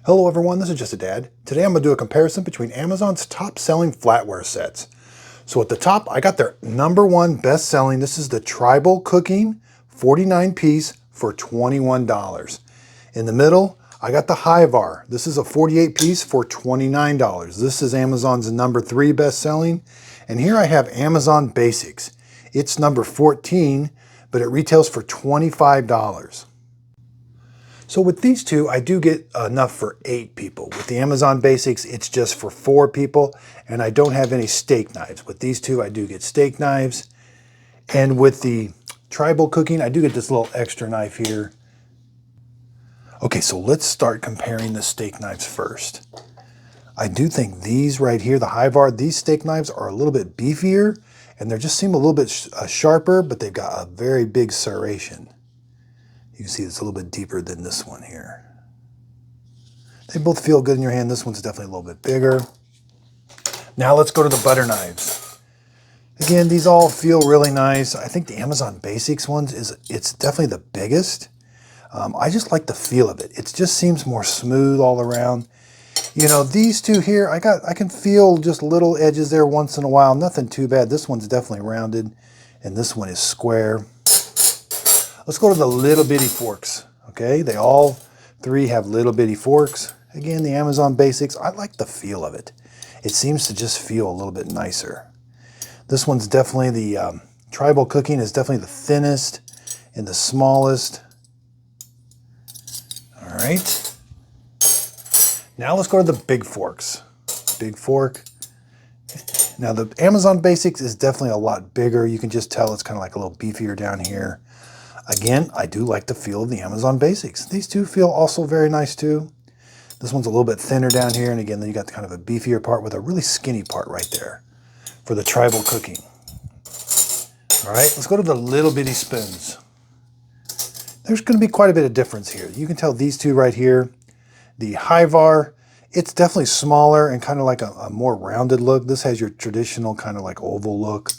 Hello everyone, this is Just a Dad. Today I'm going to do a comparison between Amazon's top-selling flatware sets. So at the top, I got their #1 best-selling. This is the Tribal Cooking 49-piece for $21. In the middle, I got the HIWARE. This is a 48-piece for $29. This is Amazon's #3 best-selling. And here I have Amazon Basics. It's number 14, but it retails for $25. So with these two, I do get enough for 8 people. With the Amazon Basics, it's just for 4 people, and I don't have any steak knives. With these two, I do get steak knives. And with the Tribal Cooking, I do get this little extra knife here. Okay, so let's start comparing the steak knives first. I do think these right here, the HIWARE, these steak knives are a little bit beefier, and they just seem a little bit sharper, but they've got a very big serration. You can see it's a little bit deeper than this one here. They both feel good in your hand. This one's definitely a little bit bigger. Now let's go to the butter knives. Again, these all feel really nice. I think the Amazon Basics ones, it's definitely the biggest. I just like the feel of it. It just seems more smooth all around. You know, these two here, I can feel just little edges there once in a while. Nothing too bad. This one's definitely rounded, and this one is square. Let's go to the little bitty forks, okay? They all 3 have little bitty forks. Again, the Amazon Basics, I like the feel of it. It seems to just feel a little bit nicer. This one's definitely the Tribal Cooking is definitely the thinnest and the smallest. All right. Now let's go to the big forks. Big fork. Now the Amazon Basics is definitely a lot bigger. You can just tell it's kind of like a little beefier down here. Again, I do like the feel of the Amazon Basics. These two feel also very nice too. This one's a little bit thinner down here, and again, then you got kind of a beefier part with a really skinny part right there for the Tribal Cooking. All right, let's go to the little bitty spoons. There's going to be quite a bit of difference here. You can tell these two right here, the HIWARE, it's definitely smaller and kind of like a more rounded look. This has your traditional kind of like oval look.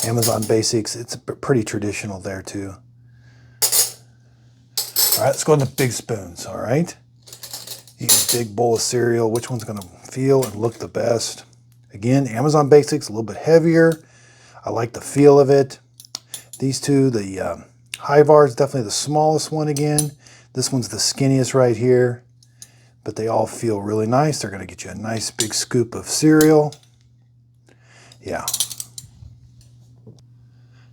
Amazon Basics, it's pretty traditional there too. All right, let's go to the big spoons, all right? Eat a big bowl of cereal. Which one's gonna feel and look the best? Again, Amazon Basics, a little bit heavier. I like the feel of it. These two, the HIWARE is definitely the smallest one again. This one's the skinniest right here, but they all feel really nice. They're gonna get you a nice big scoop of cereal. Yeah.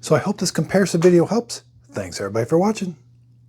So I hope this comparison video helps. Thanks everybody for watching.